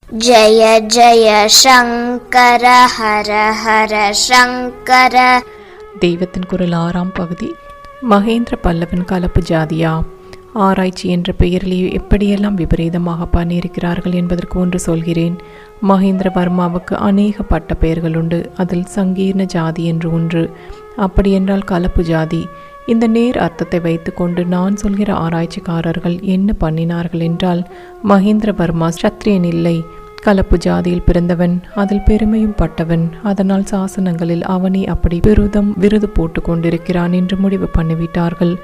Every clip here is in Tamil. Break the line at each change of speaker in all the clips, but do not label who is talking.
ஜய ஜய சங்கர ஹர ஹர சங்கர.
தெய்வத்தின் குரல் 6ஆம் பகுதி. மகேந்திர பல்லவன் கலப்பு ஜாதியா? ஆராய்ச்சி என்ற பெயரிலேயே எப்படியெல்லாம் விபரீதமாக பண்ணியிருக்கிறார்கள் என்பதற்கு ஒன்று சொல்கிறேன். மகேந்திர வர்மாவுக்கு அநேக பட்ட பெயர்கள் உண்டு. அதில் சங்கீர்ண ஜாதி என்று ஒன்று. அப்படியென்றால் கலப்பு ஜாதி. இந்த நேர் அர்த்தத்தை வைத்துக்கொண்டு நான் சொல்கிற ஆராய்ச்சிக்காரர்கள் என்ன பண்ணினார்கள் என்றால், மகேந்திர வர்மா சத்திரியன் இல்லை, கலப்பு ஜாதியில் பிறந்தவன், அதில் பெருமையும் பட்டவன். அதனால் சாசனங்களில் அவனை அப்படி பெருதம் விருது போட்டு கொண்டிருக்கிறான் என்று முடிவு பண்ணிவிட்டார்கள்.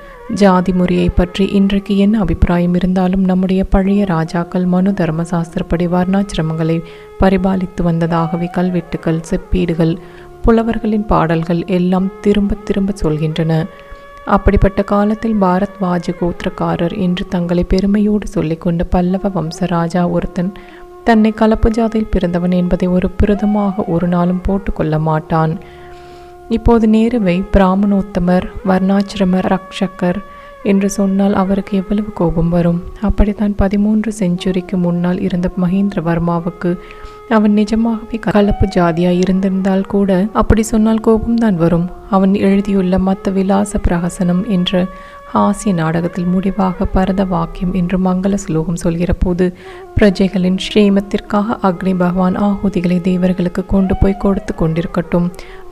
ஜாதி முறையை பற்றி இன்றைக்கு என்ன அபிப்பிராயம் இருந்தாலும் நம்முடைய பழைய ராஜாக்கள் மனு தர்ம சாஸ்திரப்படி வர்ணாசிரமங்களை பரிபாலித்து வந்ததாகவே கல்வெட்டுகள், செப்பீடுகள், புலவர்களின் பாடல்கள் எல்லாம் திரும்ப திரும்ப சொல்கின்றன. அப்படிப்பட்ட காலத்தில் பாரத்வாஜ கோத்திரக்காரர் என்று தங்களை பெருமையோடு சொல்லிக்கொண்ட பல்லவ வம்சராஜா ஒருத்தன் தன்னை கலப்பு ஜாதியில் பிறந்தவன் என்பதை ஒரு பிரதமாக ஒரு நாளும் போட்டுக்கொள்ள மாட்டான். இப்போது நேருவை பிராமணோத்தமர், வர்ணாசிரமர், ரக்ஷகர் என்று சொன்னால் அவருக்கு எவ்வளவு கோபம் வரும். அப்படித்தான் 13 செஞ்சுரிக்கு முன்னால் இருந்த மகேந்திர வர்மாவுக்கு அவன் நிஜமாகவே கலப்பு ஜாதியாய் இருந்திருந்தால் கூட அப்படி சொன்னால் கோபம்தான் வரும். அவன் எழுதியுள்ள மத்த விலாச பிரகசனம் என்ற ஹாஸ்ய நாடகத்தில் முடிவாக பரத வாக்கியம் என்று மங்கள ஸ்லோகம் சொல்கிற போது, பிரஜைகளின் ஸ்ரீமத்திற்காக அக்னி பகவான் ஆகுதிகளை தேவர்களுக்கு கொண்டு போய் கொடுத்து கொண்டிருக்கட்டும்,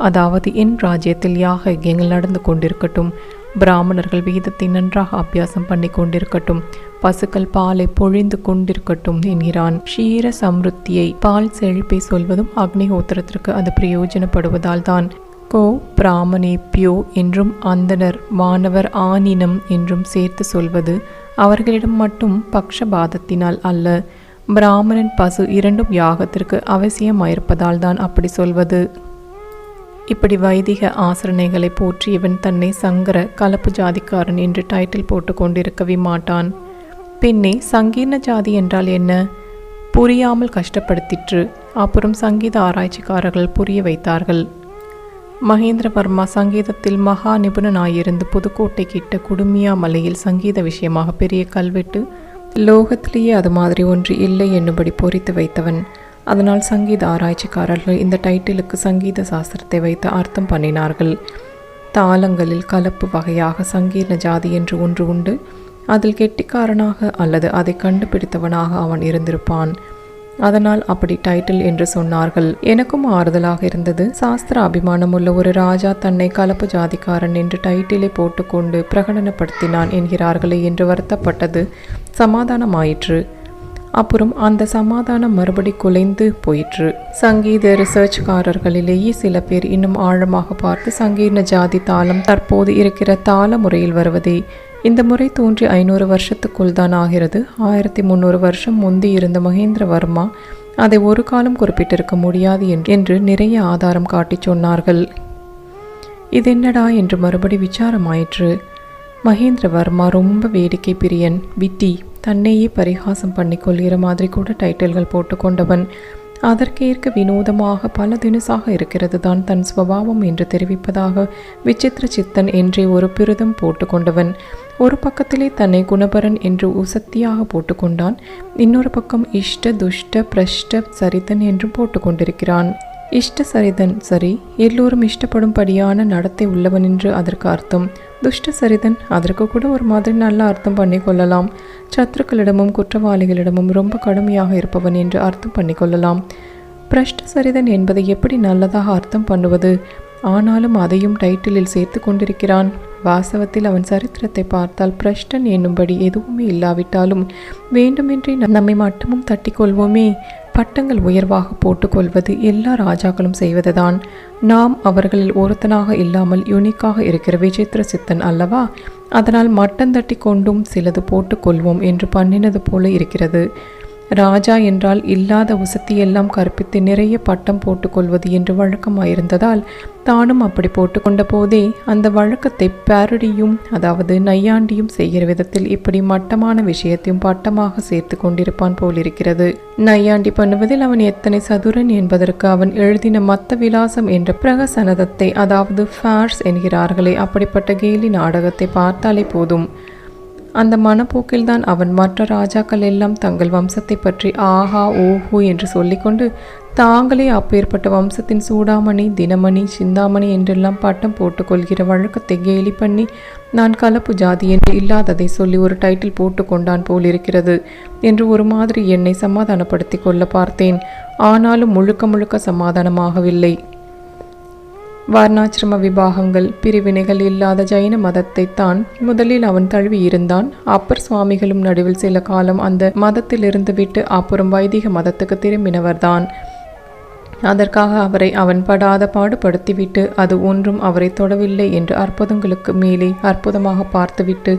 அதாவது என் ராஜ்யத்தில் யாகங்கள் நடந்து கொண்டிருக்கட்டும், பிராமணர்கள் வேதத்தை நன்றாக அபியாசம் பண்ணி கொண்டிருக்கட்டும், பசுக்கள் பாலை பொழிந்து கொண்டிருக்கட்டும் என்கிறான். ஷீர சம்ருத்தியை, பால் செழிப்பை சொல்வதும் அக்னிஹோத்திரத்திற்கு அது பிரயோஜனப்படுவதால் தான். கோ பிராமணேப்பியோ என்றும் அந்தனர் வானவர் ஆனினம் என்றும் சேர்த்து சொல்வது அவர்களிடம் மட்டும் பக்ஷபாதத்தினால் அல்ல, பிராமணன் பசு இரண்டும் யாகத்திற்கு அவசியமாயிருப்பதால் தான் அப்படி சொல்வது. இப்படி வைதிக ஆசரணைகளை போற்றியவன் தன்னை சங்கர கலப்பு ஜாதிக்காரன் என்று டைட்டில் போட்டு கொண்டிருக்கவே மாட்டான். பின்னே சங்கீர்ண ஜாதி என்றால் என்ன? புரியாமல் கஷ்டப்படுத்திற்று. அப்புறம் சங்கீத ஆராய்ச்சிக்காரர்கள் புரிய வைத்தார்கள். மகேந்திர வர்மா சங்கீதத்தில் மகா நிபுணனாயிருந்து புதுக்கோட்டை கிட்ட குடுமியா மலையில் சங்கீத விஷயமாக பெரிய கல்வெட்டு, லோகத்திலேயே அது மாதிரி ஒன்று இல்லை என்னும்படி பொறித்து வைத்தவன். அதனால் சங்கீத ஆராய்ச்சிக்காரர்கள் இந்த டைட்டிலுக்கு சங்கீத சாஸ்திரத்தை வைத்து அர்த்தம் பண்ணினார்கள். தாளங்களில் கலப்பு வகையாக சங்கீர்ண ஜாதி என்று ஒன்று உண்டு. அதில் கெட்டிக்காரனாக அல்லது அதை கண்டுபிடித்தவனாக அவன் இருந்திருப்பான். அதனால் அப்படி டைட்டில் என்று சொன்னார்கள். எனக்கும் ஆறுதலாக இருந்தது. சாஸ்திர அபிமானம் உள்ள ஒரு ராஜா தன்னை கலப்பு ஜாதிக்காரன் என்று டைட்டிலை போட்டுக்கொண்டு பிரகடனப்படுத்தினான் என்கிறார்களே என்று வருத்தப்பட்டது சமாதானமாயிற்று. அப்புறம் அந்த சமாதானம் மறுபடி குலைந்து போயிற்று. சங்கீத ரிசர்ச்காரர்களிலேயே சில பேர் இன்னும் ஆழமாக பார்த்து சங்கீர்ண ஜாதி தாளம் தற்போது இருக்கிற தாள முறையில் வருவதே. இந்த முறை தோன்றி 500 வருஷத்துக்குள் தான் ஆகிறது. 1300 வருஷம் முந்தி இருந்த மகேந்திர வர்மா அதை ஒரு காலம் குறிப்பிட்டிருக்க முடியாது என்று நிறைய ஆதாரம் காட்டி சொன்னார்கள். இதென்னடா என்று மறுபடி விசாரமாயிற்று. மகேந்திர வர்மா ரொம்ப வேடிக்கை பிரியன், விட்டி, தன்னையே பரிகாசம் பண்ணி கொள்கிற மாதிரி கூட டைட்டில்கள் போட்டு கொண்டவன். அதற்கேற்க வினோதமாக பல தினசாக இருக்கிறது தான் தன் ஸ்வபாவம் என்று தெரிவிப்பதாக விசித்திர சித்தன் என்றே ஒரு பிருதம் போட்டு கொண்டவன். ஒரு பக்கத்திலே தன்னை குணபரன் என்று உசத்தியாக போட்டுக்கொண்டான். இன்னொரு பக்கம் இஷ்ட துஷ்ட பிரஷ்ட சரிதன் என்றும் போட்டு கொண்டிருக்கிறான். இஷ்ட சரிதன் சரி, எல்லோரும் இஷ்டப்படும்படியான நடத்தை உள்ளவன் என்று அதற்கு அர்த்தம். துஷ்ட சரிதன் அதற்கு கூட ஒரு மாதிரி நல்ல அர்த்தம் பண்ணி கொள்ளலாம். சத்துருக்களிடமும் குற்றவாளிகளிடமும் ரொம்ப கடுமையாக இருப்பவன் என்று அர்த்தம் பண்ணி கொள்ளலாம். பிரஷ்ட சரிதன் என்பதை எப்படி நல்லதாக அர்த்தம் பண்ணுவது? ஆனாலும் அதையும் டைட்டிலில் சேர்த்து கொண்டிருக்கிறான். வாசவத்தில் அவன் சரித்திரத்தை பார்த்தால் பிரஷ்டன் என்னும்படி எதுவுமே இல்லாவிட்டாலும் வேண்டுமென்றே நம்மை மட்டுமும் தட்டி கொள்வோமே. பட்டங்கள் உயர்வாக போட்டுக்கொள்வது எல்லா ராஜாக்களும் செய்வதுதான். நாம் அவர்களில் ஒருத்தனாக இல்லாமல் யூனிக்காக இருக்கிற விசித்திர சித்தன் அல்லவா? அதனால் மட்டம் தட்டி கொண்டும் சிலது போட்டுக்கொள்வோம் என்று பண்ணினது போல இருக்கிறது. ராஜா என்றால் இல்லாத உசத்தியெல்லாம் கற்பித்து நிறைய பட்டம் போட்டுக்கொள்வது என்று வழக்கமாயிருந்ததால் தானும் அப்படி போட்டுக்கொண்ட போதே அந்த வழக்கத்தை பேரடியும், அதாவது நையாண்டியும் செய்கிற விதத்தில் இப்படி மட்டமான விஷயத்தையும் பட்டமாக சேர்த்து கொண்டிருப்பான் போலிருக்கிறது. நையாண்டி பண்ணுவதில் அவன் எத்தனை சதுரன் என்பதற்கு அவன் எழுதின மத்த விலாசம் என்ற பிரகசனதத்தை, அதாவது ஃபேர்ஸ் என்கிறார்களே, அப்படிப்பட்ட கேலி நாடகத்தை பார்த்தாலே போதும். அந்த மனப்போக்கில்தான் அவன் மற்ற ராஜாக்கள் எல்லாம் தங்கள் வம்சத்தை பற்றி ஆஹா ஓஹோ என்று சொல்லிக்கொண்டு தாங்களே அப்பேற்பட்ட வம்சத்தின் சூடாமணி, தினமணி, சிந்தாமணி என்றெல்லாம் பட்டம் போட்டுக்கொள்கிற வழக்கத்தை கேலி பண்ணி நான் கலப்பு ஜாதி என்று இல்லாததை சொல்லி ஒரு டைட்டில் போட்டு கொண்டான் போலிருக்கிறது என்று ஒரு மாதிரி என்னை சமாதானப்படுத்தி கொள்ள பார்த்தேன். ஆனாலும் முழுக்க முழுக்க சமாதானமாகவில்லை. வர்ணாசிரம விபாகங்கள், பிரிவினைகள் இல்லாத ஜைன மதத்தை தான் முதலில் அவன் தழுவி இருந்தான். அப்பர் சுவாமிகளும் நடுவில் சில காலம் அந்த மதத்திலிருந்து விட்டு அப்புறம் வைதிக மதத்துக்கு திரும்பினவர்தான். அதற்காக அவரை அவன் படாத பாடுபடுத்திவிட்டு அது ஒன்றும் அவரை தொடவில்லை என்று அற்புதங்களுக்கு மேலே அற்புதமாக பார்த்துவிட்டு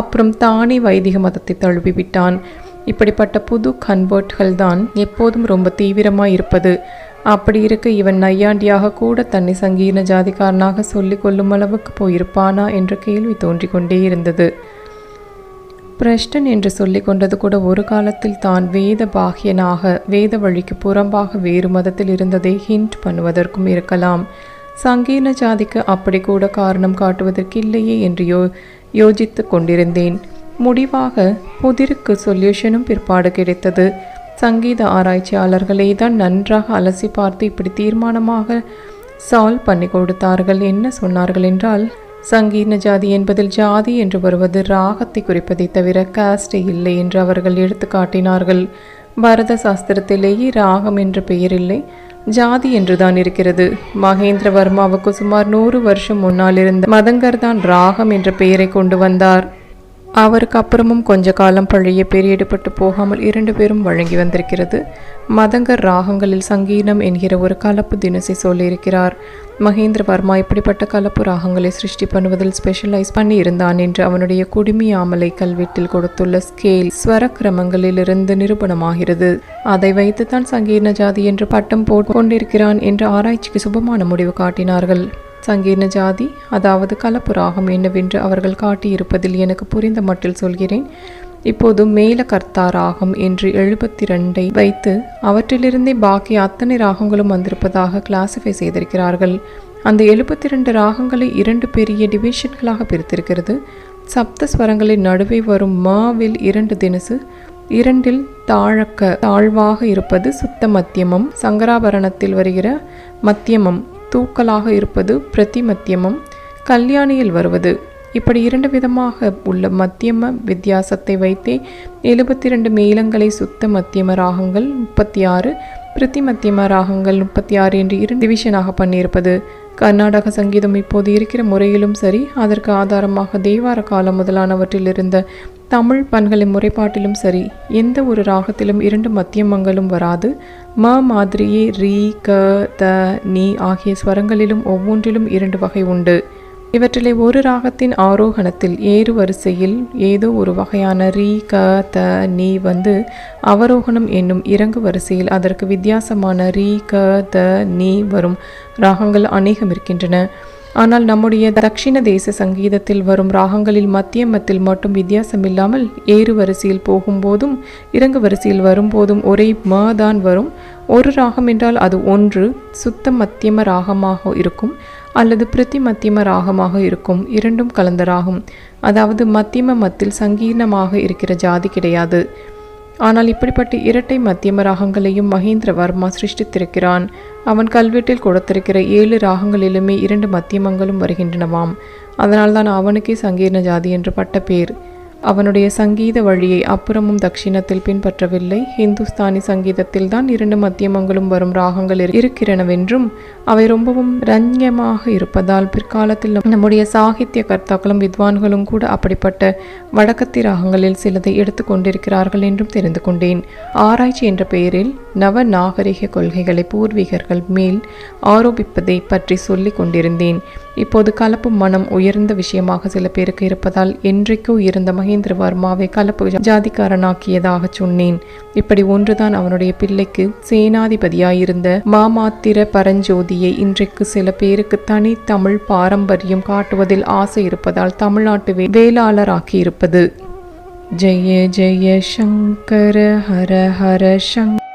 அப்புறம் தானே வைதிக மதத்தை தழுவிவிட்டான். இப்படிப்பட்ட புது கன்வெர்ட்கள் தான் எப்போதும் ரொம்ப தீவிரமாக இருப்பது. அப்படி இருக்க இவன் நையாண்டியாக கூட தன்னை சங்கீர்ண ஜாதிக்காரனாக சொல்லிக் கொள்ளும் அளவுக்கு போயிருப்பானா என்ற கேள்வி தோன்றிக் கொண்டே இருந்தது. பிரஷ்டன் என்று சொல்லிக் கொண்டது கூட ஒரு காலத்தில் தான் வேத பாகியனாக, வேத வழிக்கு புறம்பாக வேறு மதத்தில் இருந்ததை ஹிண்ட் பண்ணுவதற்கும் இருக்கலாம். சங்கீர்ண ஜாதிக்கு அப்படி கூட காரணம் காட்டுவதற்கு இல்லையே என்று யோசித்து கொண்டிருந்தேன். முடிவாக புதிருக்கு சொல்யூஷனும் பிற்பாடு கிடைத்தது. சங்கீத ஆராய்ச்சியாளர்களே தான் நன்றாக அலசி பார்த்து இப்படி தீர்மானமாக சால்வ் பண்ணி கொடுத்தார்கள். என்ன சொன்னார்கள் என்றால், சங்கீர்ண ஜாதி என்பதில் ஜாதி என்று வருவது ராகத்தை குறிப்பதை தவிர காஸ்டே இல்லை என்று அவர்கள் எடுத்து காட்டினார்கள். பரத சாஸ்திரத்திலேயே ராகம் என்ற பெயர் இல்லை, ஜாதி என்றுதான் இருக்கிறது. மகேந்திரவர்மாவுக்கு சுமார் 100 வருஷம் முன்னால் இருந்த மதங்கர் தான் ராகம் என்ற பெயரை கொண்டு வந்தார். அவருக்கு அப்புறமும் கொஞ்ச காலம் பழைய பேர் எடுபட்டு போகாமல் 2 பேரும் வழங்கி வந்திருக்கிறது. மதங்கர் ராகங்களில் சங்கீதம் என்கிற ஒரு கலப்பு தினசி சொல்லியிருக்கிறார். மகேந்திரவர்மா இப்படிப்பட்ட கலப்பு ராகங்களை சிருஷ்டி பண்ணுவதில் ஸ்பெஷலைஸ் பண்ணி இருந்தான் என்று அவனுடைய குடுமியாமலை கல்வெட்டில் கொடுத்துள்ள ஸ்கேல் ஸ்வர கிரமங்களிலிருந்து நிரூபணமாகிறது. அதை வைத்துத்தான் சங்கீர்ண ஜாதி என்று பட்டம் போட்டு கொண்டிருக்கிறான் என்ற ஆராய்ச்சிக்கு சுபமான முடிவு காட்டினார்கள். சங்கீர்ண ஜாதி அதாவது கலப்பு ராகம் என்னவென்று அவர்கள் காட்டியிருப்பதில் எனக்கு புரிந்த மட்டில் சொல்கிறேன். இப்போது மேலகர்த்தா ராகம் என்று 72 வைத்து அவற்றிலிருந்தே பாக்கி அத்தனை ராகங்களும் வந்திருப்பதாக கிளாசிஃபை செய்திருக்கிறார்கள். அந்த 72 ராகங்களை 2 பெரிய டிவிஷன்களாக பிரித்திருக்கிறது. சப்த ஸ்வரங்களின் நடுவே வரும் மாவில் 2 தினசு, 2இல் தாழ்வாக இருப்பது சுத்த மத்தியமம், சங்கராபரணத்தில் வருகிற மத்தியமம், தூக்கலாக இருப்பது பிரதி மத்தியமம், கல்யாணியில் வருவது. இப்படி 2 விதமாக உள்ள மத்தியம வித்தியாசத்தை வைத்தே 72 மேளங்களை சுத்த மத்தியம ராகங்கள் 36, பிரதி மத்தியம ராகங்கள் 36 என்று 2 டிவிஷனாக பண்ணியிருப்பது. கர்நாடக சங்கீதம் இப்போது இருக்கிற முறையிலும் சரி, அதற்கு ஆதாரமாக தேவார காலம் முதலானவற்றில் இருந்த தமிழ் பண்களை முறைப்பாட்டிலும் சரி, எந்த ஒரு ராகத்திலும் 2 மத்தியமங்களும் வராது. மாதிரியே ரீ, க, த, நீ ஆகிய ஸ்வரங்களிலும் ஒவ்வொன்றிலும் 2 வகை உண்டு. இவற்றிலே ஒரு ராகத்தின் ஆரோகணத்தில் ஏறு வரிசையில் ஏதோ ஒரு வகையான ரீ, க, த, நீ வந்து அவரோகணம் என்னும் இறங்கு வரிசையில் அதற்கு வித்தியாசமான ரீ, க, த, நீ வரும் ராகங்கள் அநேகம் இருக்கின்றன. ஆனால் நம்முடைய தட்சிண தேச சங்கீதத்தில் வரும் ராகங்களில் மத்தியமத்தில் மட்டும் வித்தியாசமில்லாமல் ஏறு வரிசையில் போகும்போதும் இறங்கு வரிசையில் வரும்போதும் ஒரே தான் வரும். ஒரு ராகம் என்றால் அது ஒன்று சுத்த மத்தியம ராகமாக இருக்கும் அல்லது பிரதி மத்தியம ராகமாக இருக்கும். 2ம் கலந்த ராகம். அதாவது மத்தியம மத்தில் சங்கீர்ணமாக இருக்கிற ஜாதி கிடையாது. ஆனால் இப்படிப்பட்ட இரட்டை மத்தியம ராகங்களையும் மகேந்திரவர்மா சிருஷ்டித்திருக்கிறான். அவன் கல்வெட்டில் கொடுத்திருக்கிற 7 ராகங்களிலுமே 2 மத்தியமங்களும் வருகின்றனவாம். அதனால்தான் அவனுக்கே சங்கீர்ண ஜாதி என்று பட்ட பேர். அவனுடைய சங்கீத வழியை அப்புறமும் தட்சிணத்தில் பின்பற்றவில்லை. இந்துஸ்தானி சங்கீதத்தில் தான் 2 மத்தியமங்களும் வரும் ராகங்கள் இருக்கிறனவென்றும் அவை ரொம்பவும் ரஞ்யமாக இருப்பதால் பிற்காலத்தில் நம்முடைய சாகித்ய கர்த்தாக்களும் வித்வான்களும் கூட அப்படிப்பட்ட வடக்கத்தி ராகங்களில் சிலதை எடுத்து கொண்டிருக்கிறார்கள் என்றும் தெரிந்து கொண்டேன். ஆராய்ச்சி என்ற பெயரில் நவ நாகரிக கொள்கைகளை பூர்வீகர்கள் மேல் ஆரோபிப்பதை பற்றி சொல்லி கொண்டிருந்தேன். இப்போது கலப்பு மனம் உயர்ந்த விஷயமாக சில பேருக்கு இருப்பதால் என்றைக்கோ இருந்த மகேந்திரவர்மாவை கலப்பு ஜாதிக்காரனாக்கியதாக சொன்னேன். இப்படி ஒன்றுதான் அவனுடைய பிள்ளைக்கு சேனாதிபதியாயிருந்த மாமாத்திர பரஞ்சோதியை இன்றைக்கு சில பேருக்கு தனி தமிழ் பாரம்பரியம் காட்டுவதில் ஆசை இருப்பதால் தமிழ்நாட்டு வேளாளராக்கியிருப்பது. ஜெய ஜெய சங்கர ஹர ஹர சங்கர.